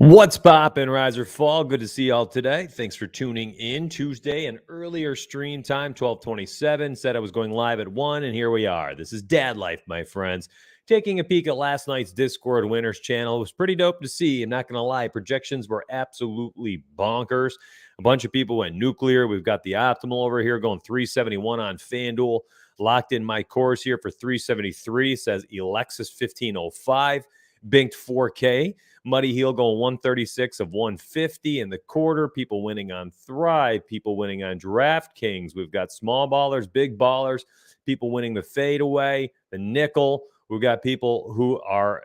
What's poppin', Rise or Fall? Good to see y'all today. Thanks for tuning in. Tuesday, an earlier stream time, 12:27. Said I was going live at 1, and here we are. This is Dad Life, my friends. Taking a peek at last night's Discord winners channel. It was pretty dope to see. I'm not going to lie. Projections were absolutely bonkers. A bunch of people went nuclear. We've got the optimal over here going 371 on Fanduel. Locked in my course here for 373. Says Alexis 1505. Binked 4K. Muddy Heel going 136 of 150 in the quarter. People winning on Thrive. People winning on Draftkings. We've got small ballers, big ballers. People winning the fadeaway, the nickel. We've got people who are,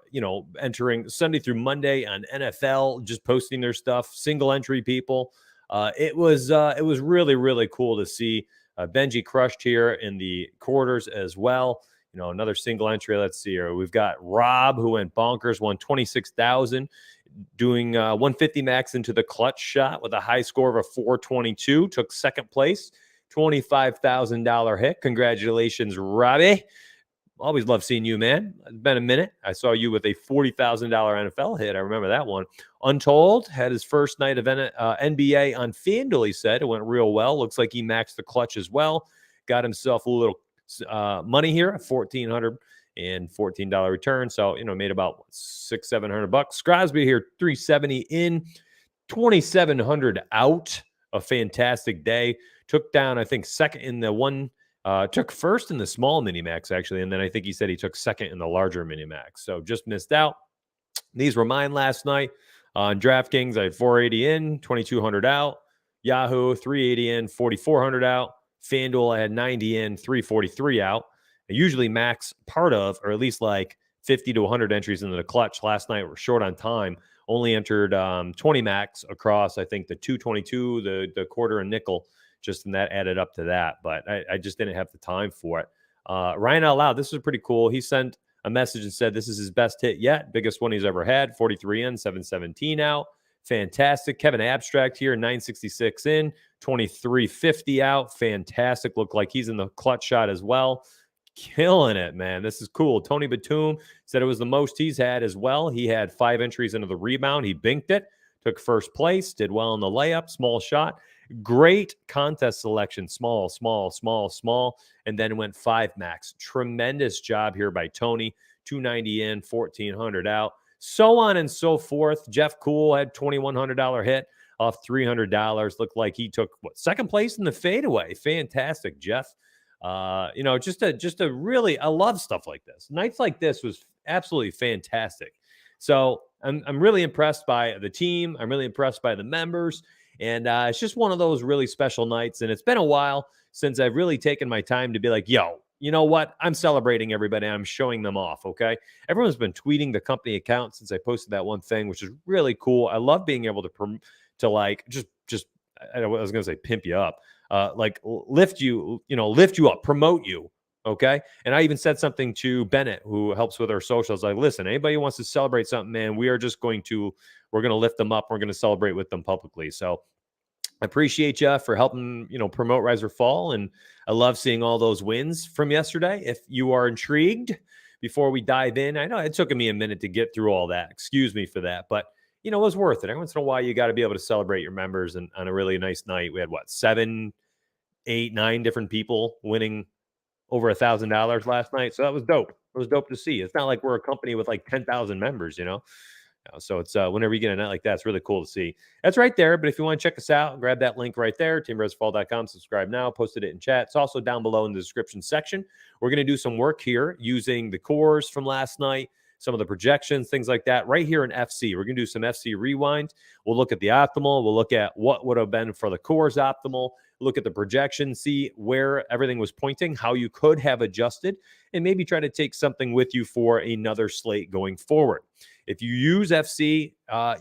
entering Sunday through Monday on NFL, just posting their stuff. Single entry people. It was really, really cool to see. Benji crushed here in the quarters as well. Another single entry. Let's see here. We've got Rob, who went bonkers, won 26,000, doing 150 max into the clutch shot with a high score of a 422. Took second place, $25,000 hit. Congratulations, Robbie. Always love seeing you, man. It's been a minute. I saw you with a $40,000 NFL hit. I remember that one. Untold had his first night of NBA on FanDuel, he said. It went real well. Looks like he maxed the clutch as well. Got himself a little money here, $1,414 return. So, made about $600-700. Scrosby here, 370 in, 2,700 out. A fantastic day. Took down, I think, second in the one, took first in the small mini max, actually. And then I think he said he took second in the larger mini max. So just missed out. These were mine last night. On DraftKings, I had 480 in, 2,200 out. Yahoo, 380 in, 4,400 out. FanDuel, I had 90 in, 343 out. I usually max part of, or at least like 50 to 100 entries into the clutch. Last night, we're short on time. Only entered 20 max across, I think, the 222, the quarter and nickel, just and that added up to that. But I just didn't have the time for it. Ryan Out Loud, this was pretty cool. He sent a message and said this is his best hit yet. Biggest one he's ever had, 43 in, 717 out. Fantastic. Kevin Abstract here, 966 in, 2350 out. Fantastic. Looked like he's in the clutch shot as well. Killing it, man. This is cool. Tony Batum said it was the most he's had as well. He had 5 entries into the rebound. He binked it, took first place, did well in the layup, small shot. Great contest selection, small, and then went 5 max. Tremendous job here by Tony. 290 in, 1,400 out. So on and so forth. Jeff Cool had $2,100 hit off $300. Looked like he took second place in the fadeaway. Fantastic, Jeff. Just a really, I love stuff like this. Nights like this was absolutely fantastic. So I'm really impressed by the team. I'm really impressed by the members, and it's just one of those really special nights. And it's been a while since I've really taken my time to be like, yo, you know what? I'm celebrating everybody. I'm showing them off, okay? Everyone's been tweeting the company account since I posted that one thing, which is really cool. I love being able to I was going to say pimp you up, lift you up, promote you, okay? And I even said something to Bennett, who helps with our socials. Like, listen, anybody who wants to celebrate something, man, we're going to lift them up. We're going to celebrate with them publicly. So I appreciate you for helping, promote Rise or Fall. And I love seeing all those wins from yesterday. If you are intrigued, before we dive in, I know it took me a minute to get through all that. Excuse me for that. But, it was worth it. Every once in a while, you got to be able to celebrate your members. And on a really nice night, we had 7, 8, 9 different people winning over $1,000 last night. So that was dope. It was dope to see. It's not like we're a company with like 10,000 members, So it's whenever you get a night like that, it's really cool to see. That's right there. But if you want to check us out, grab that link right there, teamresfall.com. Subscribe now. Posted it in chat. It's also down below in the description section. We're going to do some work here using the cores from last night, some of the projections, things like that, right here in FC. We're going to do some FC rewind. We'll look at the optimal. We'll look at what would have been for the cores optimal. Look at the projection, see where everything was pointing, how you could have adjusted, and maybe try to take something with you for another slate going forward. If you use FC,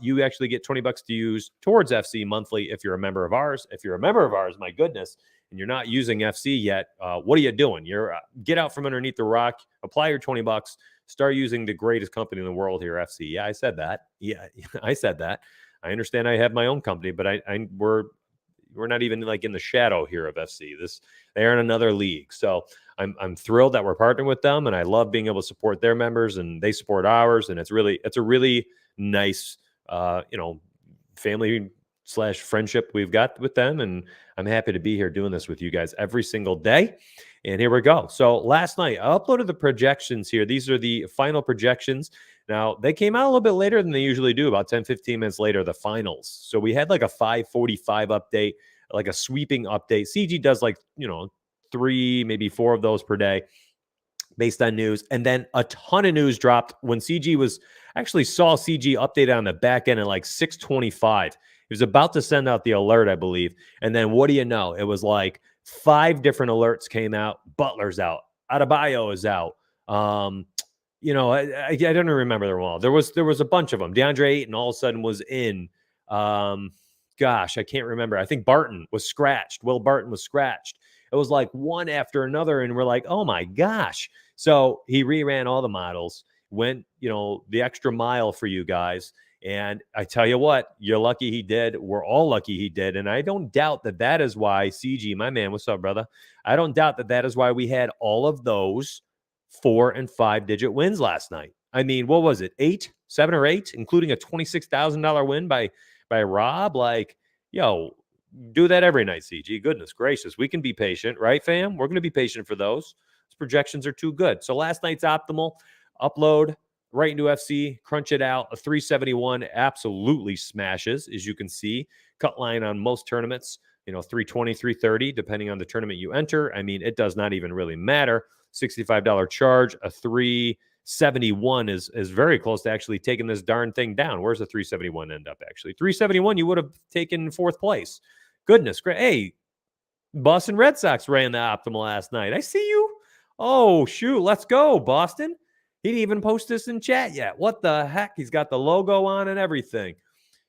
you actually get $20 to use towards FC monthly if you're a member of ours. If you're a member of ours, my goodness, and you're not using FC yet, what are you doing? You're get out from underneath the rock, apply your $20, start using the greatest company in the world here, FC. Yeah, I said that. Yeah, I said that. I understand I have my own company, but we're not even like in the shadow here of FC. They're in another league. So I'm thrilled that we're partnering with them, and I love being able to support their members, and they support ours. And it's a really nice family slash friendship we've got with them. And I'm happy to be here doing this with you guys every single day. And here we go. So last night, I uploaded the projections here. These are the final projections. Now, they came out a little bit later than they usually do, about 10, 15 minutes later, the finals. So we had like a 5:45 update, like a sweeping update. CG does like, 3, maybe 4 of those per day based on news. And then a ton of news dropped when CG was actually saw CG update on the back end at like 6:25. He was about to send out the alert, I believe. And then what do you know? It was like 5 different alerts came out. Butler's out. Adebayo is out. I don't remember them all. There was a bunch of them. DeAndre Ayton all of a sudden was in. Gosh, I can't remember. I think Barton was scratched. Will Barton was scratched. It was like one after another, and we're like, oh my gosh. So he reran all the models, went, the extra mile for you guys. And I tell you what, you're lucky he did. We're all lucky he did. And I don't doubt that is why CG, my man, what's up, brother? I don't doubt that is why we had all of those 4 and 5 digit wins last night. I mean, what was it? 7 or 8, including a $26,000 win by Rob. Like, do that every night, CG. Goodness gracious. We can be patient, right, fam? We're going to be patient for those. Those projections are too good. So last night's optimal upload right into FC, crunch it out. A 371 absolutely smashes, as you can see. Cut line on most tournaments, 320, 330, depending on the tournament you enter. I mean, it does not even really matter. $65 charge, a 371 is very close to actually taking this darn thing down. Where's the 371 end up, actually? 371, you would have taken 4th place. Goodness great. Hey, Boston Red Sox ran the optimal last night. I see you. Oh, shoot. Let's go, Boston. He didn't even post this in chat yet. What the heck? He's got the logo on and everything.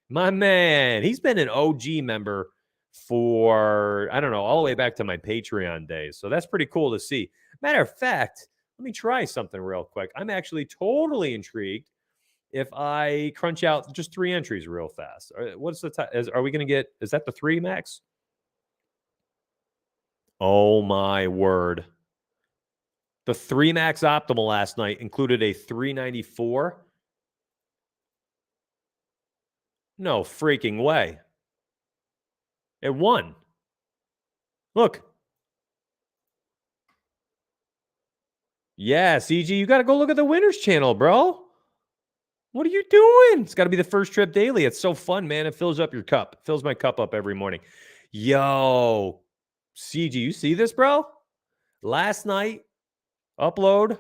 My man, he's been an OG member for, I don't know, all the way back to my Patreon days. So that's pretty cool to see. Matter of fact, let me try something real quick. I'm actually totally intrigued if I crunch out just 3 entries real fast. What's the time? Are we going to get, is that the 3 max? Oh my word. The 3 max optimal last night included a 394. No freaking way. It won. Look. Yeah, CG, you got to go look at the winners channel, bro. What are you doing? It's got to be the first trip daily. It's so fun, man. It fills up your cup. It fills my cup up every morning. Yo, CG, you see this, bro? Last night, upload,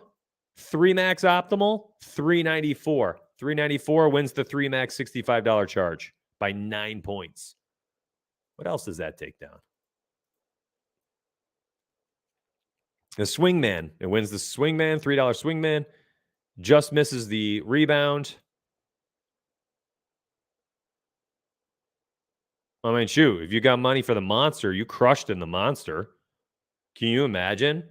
3 max optimal, 394. 394 wins the 3 max $65 charge by 9 points. What else does that take down? The swingman. It wins the swingman, $3 swingman. Just misses the rebound. I mean, shoot, if you got money for the monster, you crushed in the monster. Can you imagine?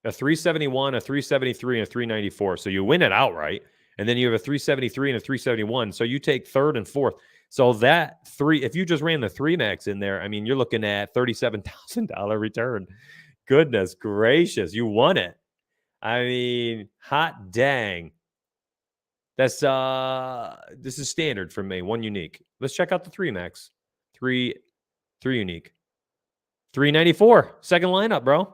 A 371, a 373, and a 394. So you win it outright. And then you have a 373 and a 371. So you take 3rd and 4th. So that if you just ran the 3 max in there, I mean, you're looking at $37,000 return. Goodness gracious, you won it. I mean, hot dang. That's this is standard for me. 1 unique. Let's check out the 3 max. 3 unique. 394. Second lineup, bro.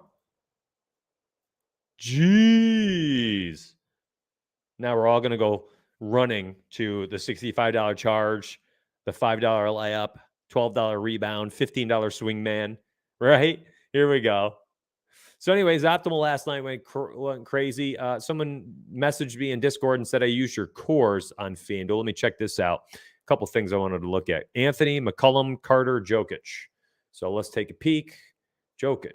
Jeez. Now we're all going to go running to the $65 charge, the $5 layup, $12 rebound, $15 swingman, right? Here we go. So anyways, optimal last night went crazy. Someone messaged me in Discord and said I used your cores on Fanduel. Let me check this out. A couple things I wanted to look at. Anthony, McCollum, Carter, Jokic. So let's take a peek. Jokic.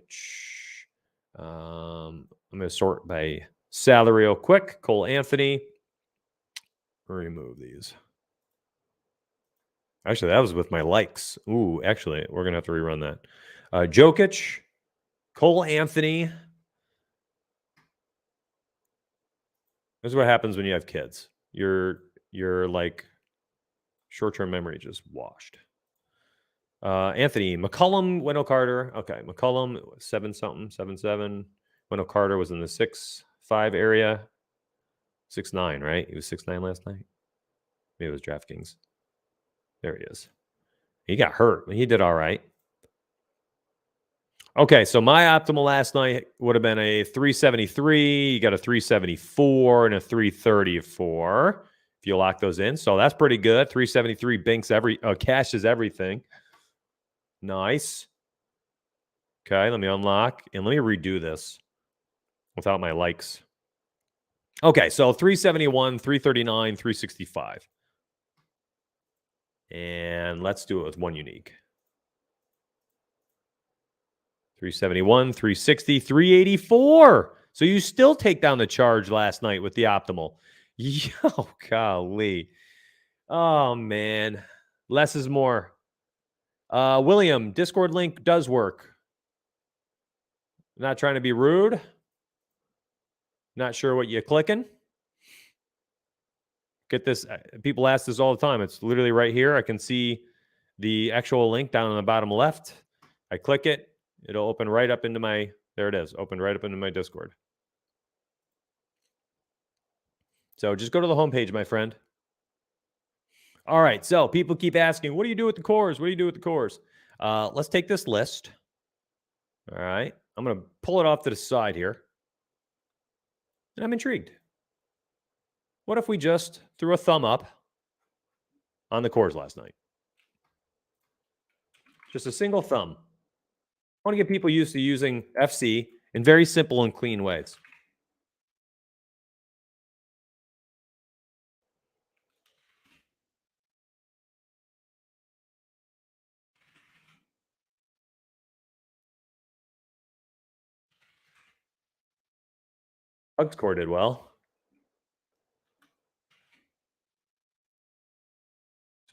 I'm going to sort by salary real quick. Cole Anthony. Remove these. Actually, that was with my likes. Ooh, actually, we're going to have to rerun that. Jokic, Cole Anthony. This is what happens when you have kids. Your like short-term memory just washed. Anthony, McCollum, Wendell Carter. Okay, McCollum 7-something, 7-7. Wendell Carter was in the 6'5" area. 6'9", right? He was 6'9" last night. Maybe it was Draftkings. There he is. He got hurt. He did all right. Okay, so my optimal last night would have been a 373. You got a 374 and a 334 if you lock those in. So that's pretty good. 373 binks cashes everything. Nice. Okay, let me unlock and let me redo this without my likes. Okay, so 371, 339, 365. And let's do it with one unique. 371, 360, 384. So you still take down the charge last night with the optimal. Yo, golly. Oh, man. Less is more. William, Discord link does work. Not trying to be rude. Not sure what you're clicking. Get this. People ask this all the time. It's literally right here. I can see the actual link down on the bottom left. I click it. It'll open right up into my, there it is, opened right up into my Discord. So just go to the homepage, my friend. All right, so people keep asking, what do you do with the cores? What do you do with the cores? Let's take this list. All right, I'm going to pull it off to the side here. And I'm intrigued. What if we just threw a thumb up on the cores last night? Just a single thumb. I want to get people used to using FC in very simple and clean ways. Bugs core did well.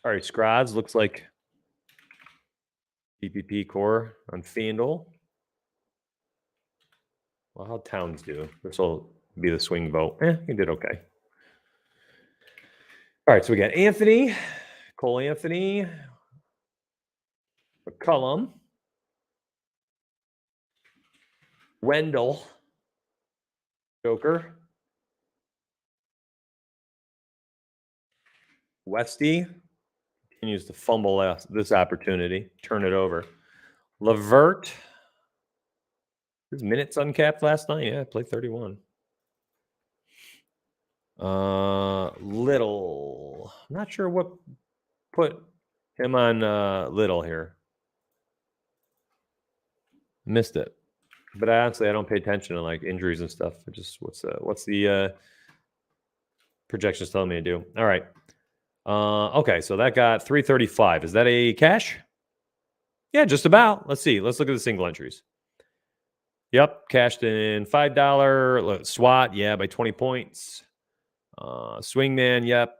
All right, Scrods looks like PPP core on Fanduel. Well, how Towns do? This will be the swing vote. He did okay. All right, so we got Anthony, Cole Anthony, McCullum, Wendell, Joker, Westy continues to fumble this opportunity, turn it over. Levert, his minutes uncapped last night. Yeah, played 31. Little, I'm not sure what put him on Little here. Missed it, but honestly, I don't pay attention to like injuries and stuff. I just what's the projections telling me to do? All right. Okay, so that got 335. Is that a cash? Yeah, just about. Let's see. Let's look at the single entries. Yep, cashed in $5. SWAT, yeah, by 20 points. Swingman, yep.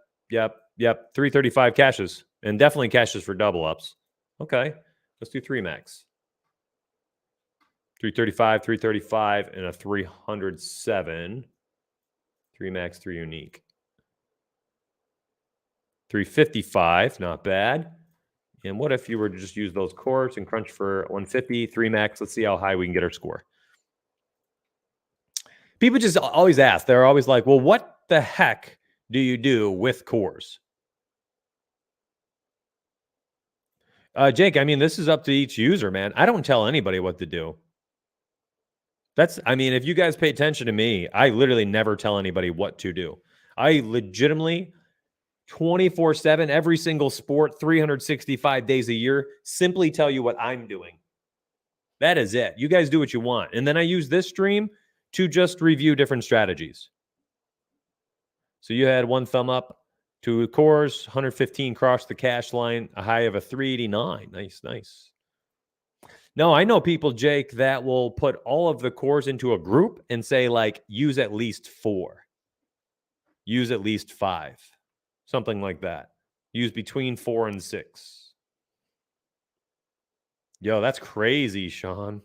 335 cashes. And definitely cashes for double ups. Okay, let's do 3 max. 335, 335, and a 307. 3 max, 3 unique. 355, not bad. And what if you were to just use those cores and crunch for 150, 3 max? Let's see how high we can get our score. People just always ask. They're always like, well, what the heck do you do with cores? Jake, I mean, this is up to each user, man. I don't tell anybody what to do. I mean, if you guys pay attention to me, I literally never tell anybody what to do. I legitimately 24/7, every single sport, 365 days a year, simply tell you what I'm doing. That is it. You guys do what you want. And then I use this stream to just review different strategies. So you had 1 thumb up, 2 cores, 115 crossed the cash line, a high of a 389. Nice. No, I know people, Jake, that will put all of the cores into a group and say, like, use at least 4. Use at least 5. Something like that. Use between 4 and 6. Yo, that's crazy, Sean.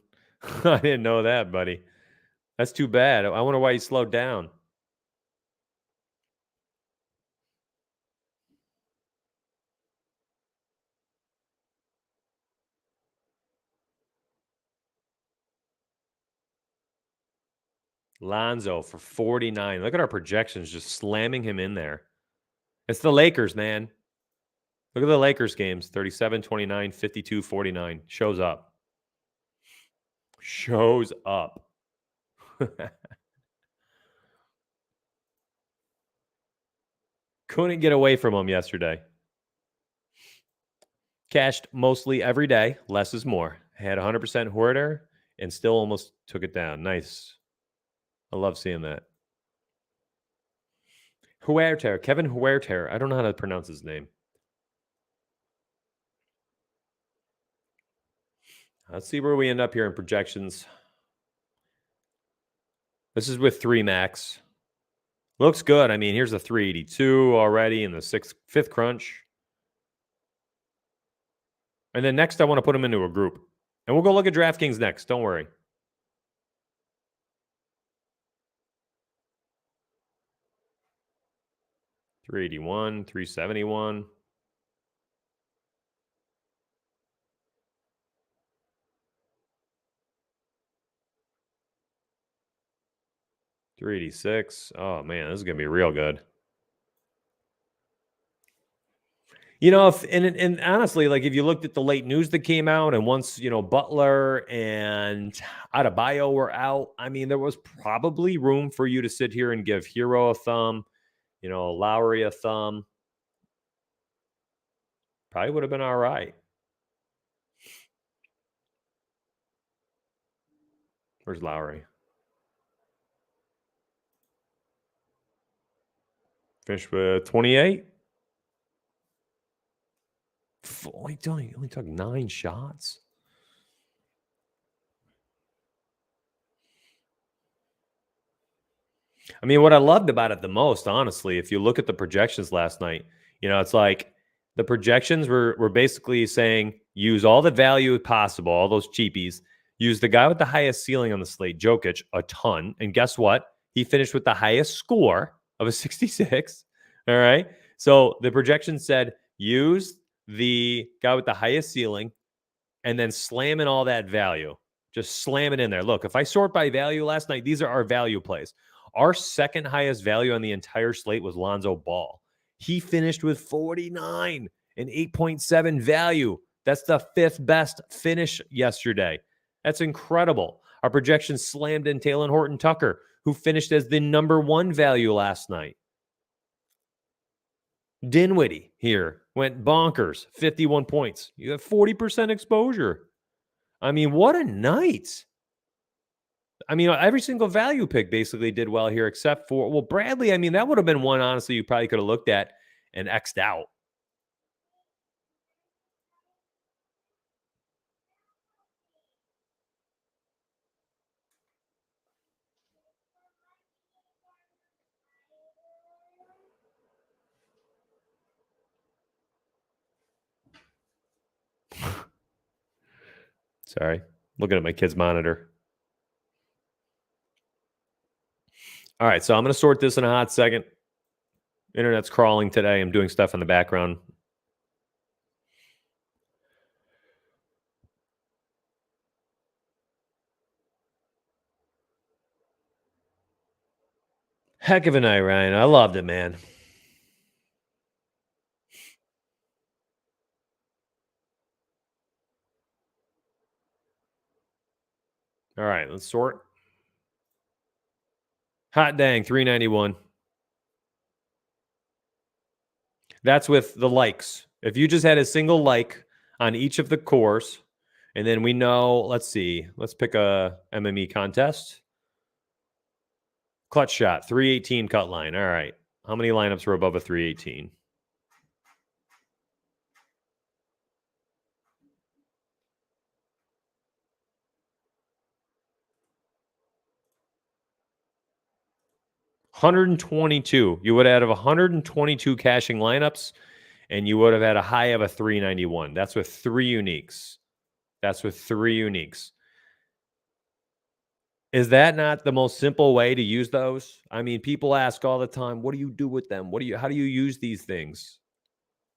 I didn't know that, buddy. That's too bad. I wonder why he slowed down. Lonzo for 49. Look at our projections just slamming him in there. It's the Lakers, man. Look at the Lakers games, 37, 29, 52, 49. Shows up. Shows up. Couldn't get away from him yesterday. Cashed mostly every day. Less is more. Had 100% Hoarder and still almost took it down. Nice. I love seeing that. Huerter. Kevin Huerter. I don't know how to pronounce his name. Let's see where we end up here in projections. This is with 3 max. Looks good. I mean, here's a 382 already in the fifth crunch. And then next, I want to put them into a group. And we'll go look at Draftkings next. Don't worry. $381, $371. $386. Oh man, this is gonna be real good. You know, and honestly, like if you looked at the late news that came out, and once Butler and Adebayo were out, I mean, there was probably room for you to sit here and give Hero a thumb, Lowry a thumb. Probably would have been all right. Where's Lowry? Finished with 28. Only took 9 shots. I mean, what I loved about it the most, honestly, if you look at the projections last night, it's like the projections were basically saying use all the value possible, all those cheapies, use the guy with the highest ceiling on the slate, Jokic, a ton. And guess what? He finished with the highest score of a 66. All right. So the projection said use the guy with the highest ceiling and then slam in all that value. Just slam it in there. Look, if I sort by value last night, these are our value plays. Our second highest value on the entire slate was Lonzo Ball. He finished with 49 and 8.7 value. That's the 5th best finish yesterday. That's incredible. Our projection slammed in Talen Horton-Tucker, who finished as the number 1 value last night. Dinwiddie here went bonkers, 51 points. You have 40% exposure. I mean, what a night. I mean, every single value pick basically did well here, except for, Bradley. I mean, that would have been one, honestly, you probably could have looked at and X'd out. Sorry, looking at my kid's monitor. All right, so I'm going to sort this in a hot second. Internet's crawling today. I'm doing stuff in the background. Heck of a night, Ryan. I loved it, man. All right, let's sort. Hot dang, 391. That's with the likes. If you just had a single like on each of the cores, and then we know, let's see, let's pick a MME contest. Clutch shot, 318 cut line. All right. How many lineups were above a 318? $122. You would have had 122 caching lineups, and you would have had a high of a 391. That's with 3 uniques. Is that not the most simple way to use those? I mean, people ask all the time, what do you do with them? How do you use these things?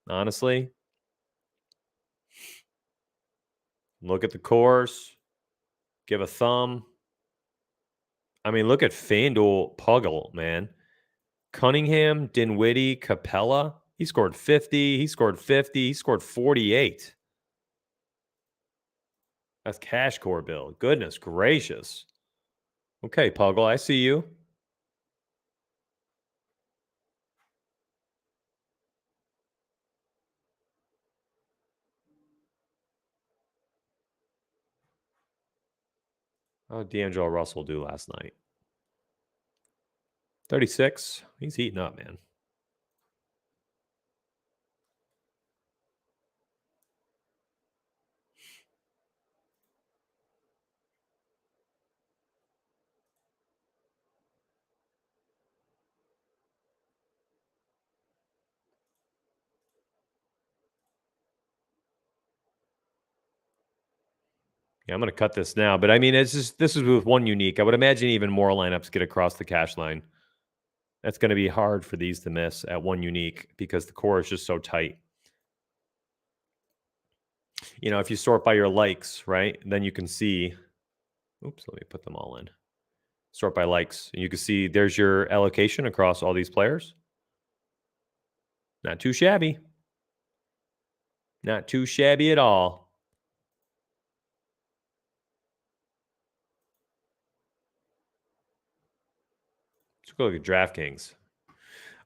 Honestly, look at the cores, give a thumb. I mean, look at FanDuel Puggle, man. Cunningham, Dinwiddie, Capella. He scored 50. He scored 50. He scored 48. That's cash core build. Goodness gracious. Okay, Puggle, I see you. How did D'Angelo Russell do last night? 36. He's heating up, man. Yeah, I'm going to cut this now. But I mean, it's just this is with one unique. I would imagine even more lineups get across the cash line. That's going to be hard for these to miss at one unique because the core is just so tight. You know, if you sort by your likes, right, then you can see. Oops, let me put them all in. Sort by likes. And you can see there's your allocation across all these players. Not too shabby. Not too shabby at all. Let's go look at DraftKings.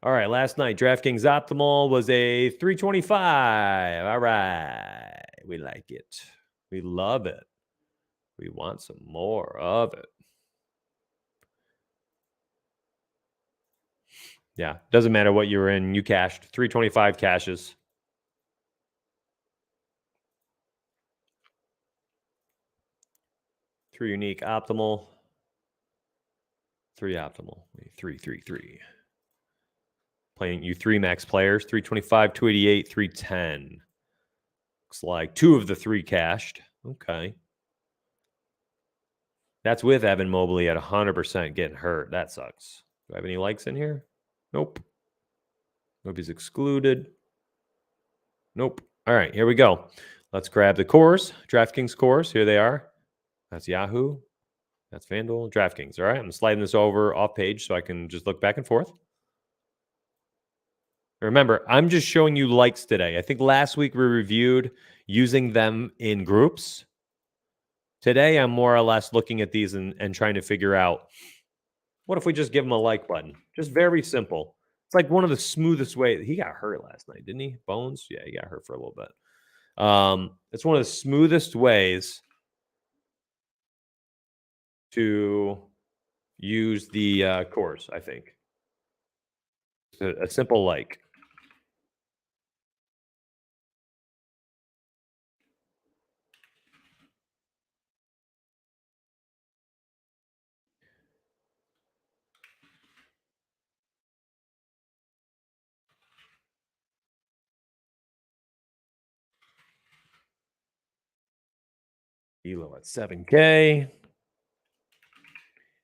All right, last night, DraftKings Optimal was a 325. All right. We like it. We love it. We want some more of it. Yeah, doesn't matter what you were in. You cashed 325 cashes. Three unique optimal. Three optimal. 333. Playing you three max players 325, 288, 310. Looks like two of the three cashed. Okay. That's with Evan Mobley at 100% getting hurt. That sucks. Do I have any likes in here? Nope. Nobody's excluded. Nope. All right, here we go. Let's grab the cores. DraftKings cores. Here they are. That's Yahoo. That's Fanduel. DraftKings. All right, I'm sliding this over off page so I can just look back and forth. Remember, I'm just showing you likes today. I think last week we reviewed using them in groups. Today, I'm more or less looking at these and trying to figure out, what if we just give them a like button? Just very simple. It's like one of the smoothest ways. He got hurt last night, didn't he? Bones? Yeah, he got hurt for a little bit. It's one of the smoothest ways to use the cores, I think. A simple like. Elo at 7K.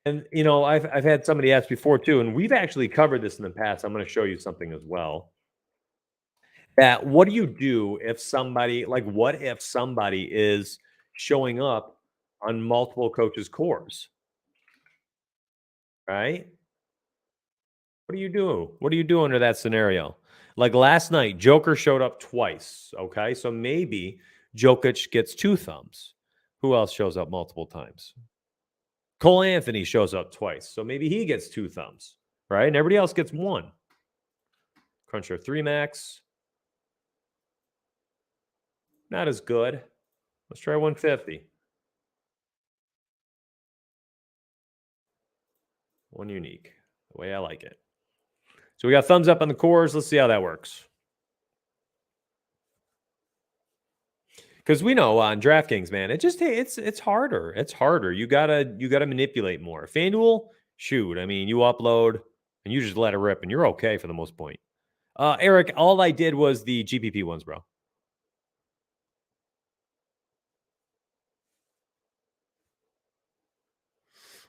And, you know, I've had somebody ask before too, and we've actually covered this in the past. I'm going to show you something as well. That what do you do if somebody, like, what if somebody is showing up on multiple coaches' cores, right? What do you do? What do you do under that scenario? Like last night, Joker showed up twice. Okay. So maybe Jokic gets two thumbs. Who else shows up multiple times? Cole Anthony shows up twice. So maybe he gets two thumbs, right? And everybody else gets one. Cruncher 3 max. Not as good. Let's try 150. One unique. The way I like it. So we got thumbs up on the cores. Let's see how that works. Because we know on DraftKings, man, it's harder. It's harder. You gotta manipulate more. FanDuel, shoot. I mean, you upload and you just let it rip, and you're okay for the most point. Eric, all I did was the GPP ones, bro.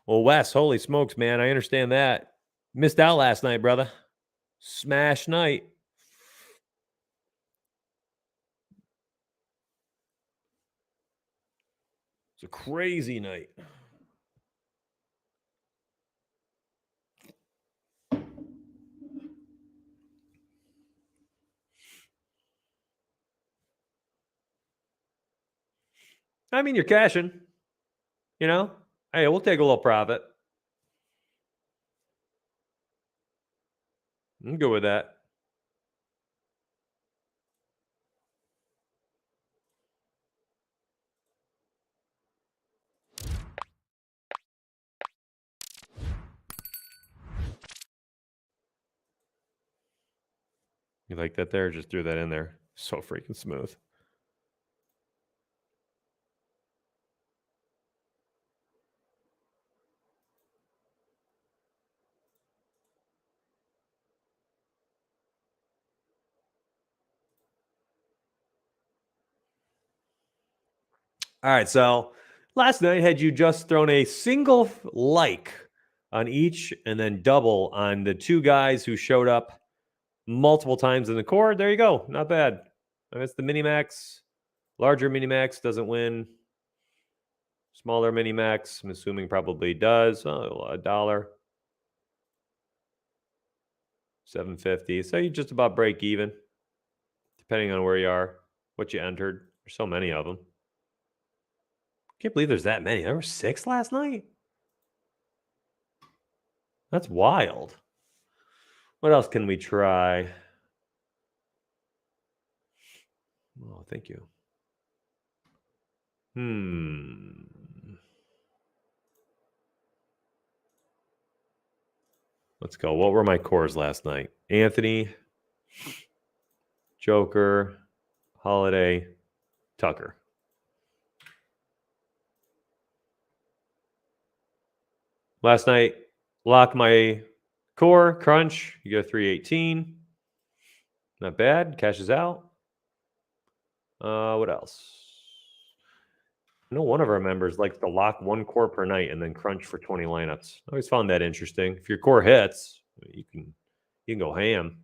Well, Wes, holy smokes, man. I understand that. Missed out last night, brother. Smash night. It's a crazy night. I mean, you're cashing, you know? Hey, we'll take a little profit. I'm good with that. You like that there? Just threw that in there. So freaking smooth. All right. So last night, had you just thrown a single like on each and then double on the two guys who showed up multiple times in the core, there you go. Not bad. That's the mini max. Larger mini max doesn't win. Smaller mini max, I'm assuming probably does. Oh, $1. 750. So you just about break even, depending on where you are, what you entered. There's so many of them. Can't believe there's that many. There were 6 last night. That's wild. What else can we try? Oh, thank you. Let's go. What were my cores last night? Anthony, Joker, Holiday, Tucker. Last night, lock my core, crunch. You get a 318. Not bad. Cashes out. What else? I know one of our members likes to lock one core per night and then crunch for 20 lineups. I always found that interesting. If your core hits, you can go ham.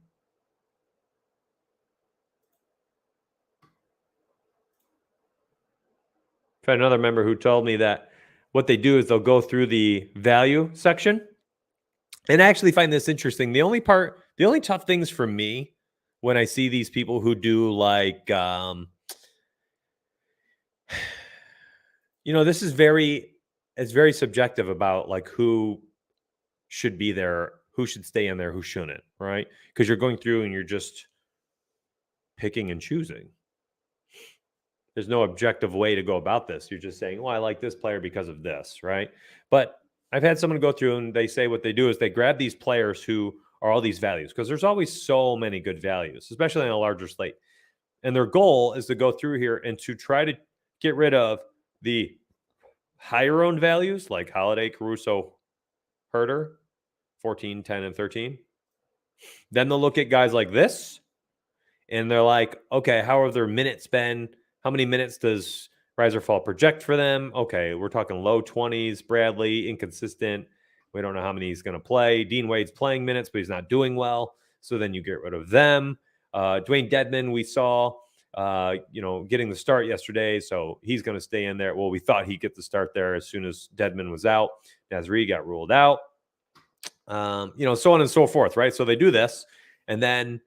I had another member who told me that what they do is they'll go through the value section. And I actually find this interesting. The only tough things for me when I see these people who do like this is it's very subjective about like who should be there, who should stay in there, who shouldn't, right? Because you're going through and you're just picking and choosing. There's no objective way to go about this. You're just saying, well, I like this player because of this, right? But I've had someone go through and they say what they do is they grab these players who are all these values because there's always so many good values, especially on a larger slate. And their goal is to go through here and to try to get rid of the higher owned values like Holiday, Caruso, Herter, 14, 10, and 13. Then they'll look at guys like this and they're like, okay, how have their minutes been? How many minutes does Rise or Fall project for them? Okay, we're talking low 20s. Bradley, inconsistent. We don't know how many he's going to play. Dean Wade's playing minutes, but he's not doing well. So then you get rid of them. Dwayne Dedman, we saw, getting the start yesterday. So he's going to stay in there. Well, we thought he'd get the start there as soon as Dedman was out. Nasri got ruled out. So on and so forth, right? So they do this, and then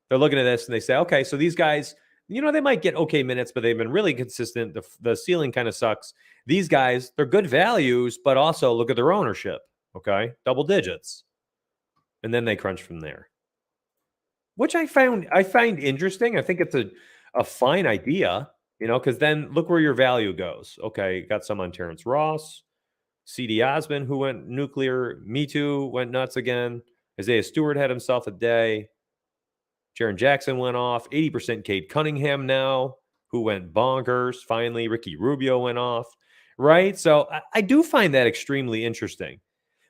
they're looking at this and they say, okay, so these guys, they might get okay minutes, but they've been really consistent. The ceiling kind of sucks. These guys, they're good values, but also look at their ownership, okay? Double digits. And then they crunch from there, which I find interesting. I think it's a fine idea, because then look where your value goes. Okay, got some on Terrence Ross, C.D. Osman, who went nuclear. Me Too went nuts again. Isaiah Stewart had himself a day. Jaren Jackson went off. 80% Cade Cunningham now, who went bonkers. Finally, Ricky Rubio went off, right? So I do find that extremely interesting.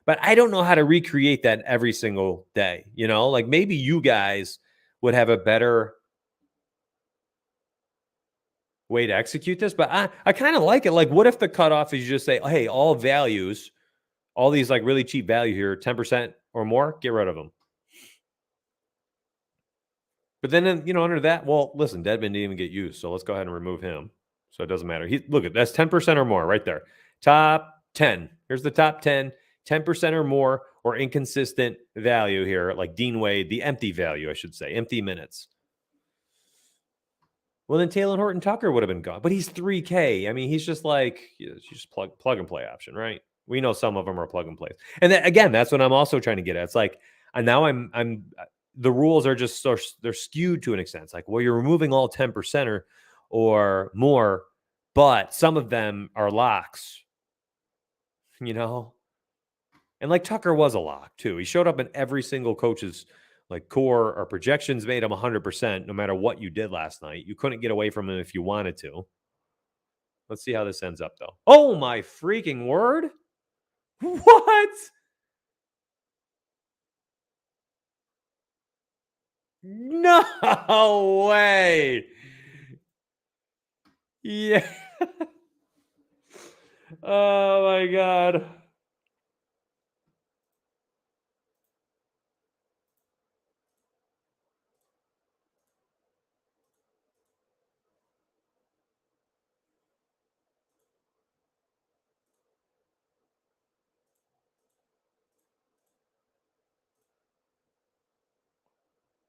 But I don't know how to recreate that every single day. Like maybe you guys would have a better way to execute this. But I kind of like it. Like, what if the cutoff is you just say, hey, all values, all these like really cheap value here, 10% or more, get rid of them. But then, under that, well, listen, Dedman didn't even get used, so let's go ahead and remove him. So it doesn't matter. Look at that's 10% or more right there. Top 10. Here's the top 10, 10% or more, or inconsistent value here, like Dean Wade, the empty value, I should say, empty minutes. Well, then Taylor Horton Tucker would have been gone, but he's 3K. I mean, he's just like just plug and play option, right? We know some of them are plug and plays, and again, that's what I'm also trying to get at. It's like, and now the rules are just so they're skewed to an extent. It's like, well, you're removing all 10% or more, but some of them are locks, you know. And like Tucker was a lock too. He showed up in every single coach's like core or projections made him 100% no matter what you did last night. You couldn't get away from him if you wanted to. Let's see how this ends up though. Oh my freaking word. What? No way. Yeah. Oh my God.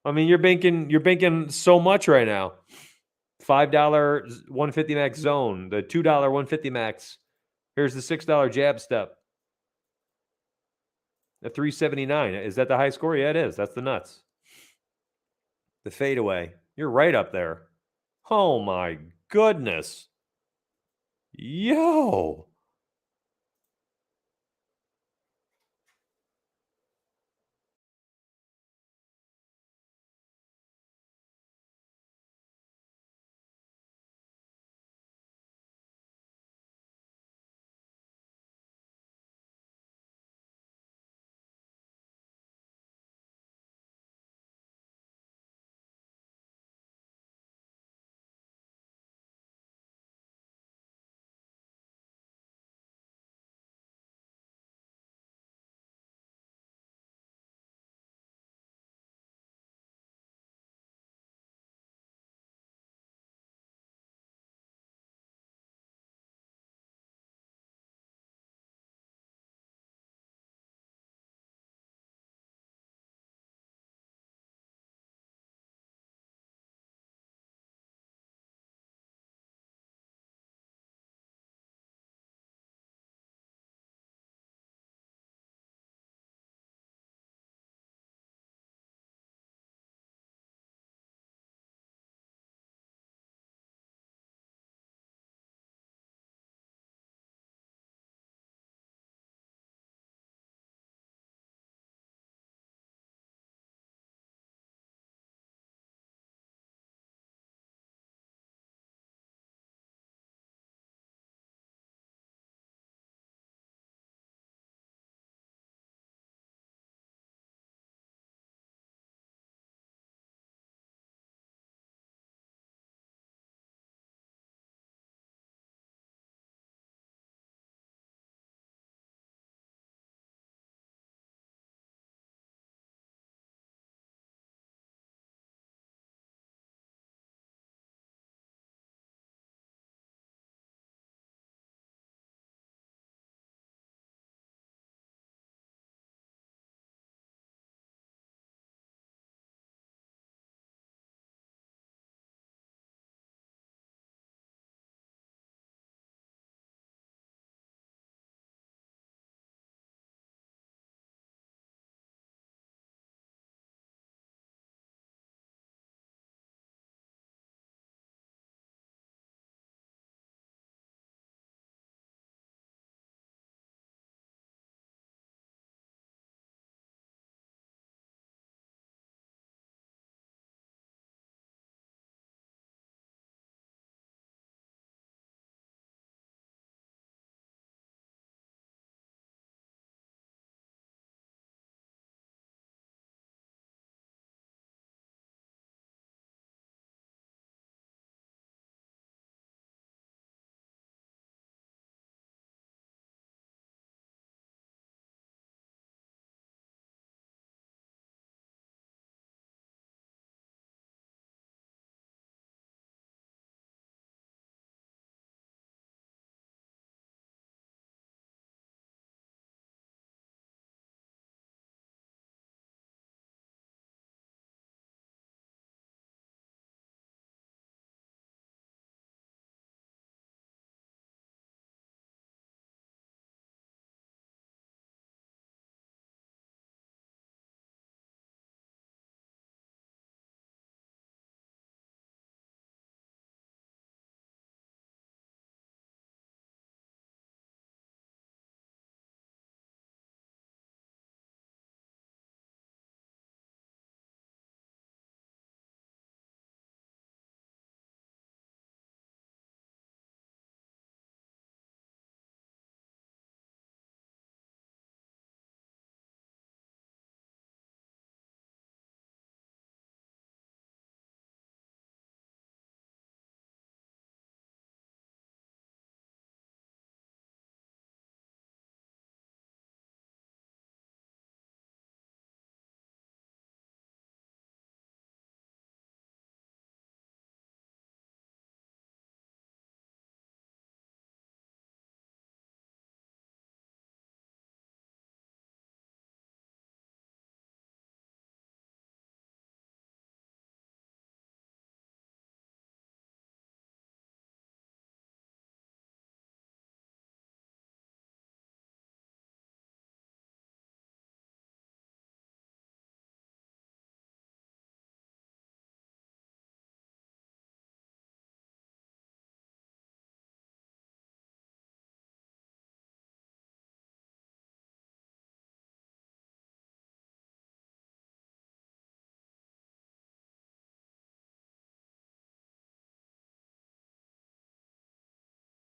I mean, you're banking so much right now. $5 150 max zone, the $2 150 max. Here's the $6 jab step. The 379. Is that the high score? Yeah, it is. That's the nuts. The fadeaway. You're right up there. Oh my goodness. Yo.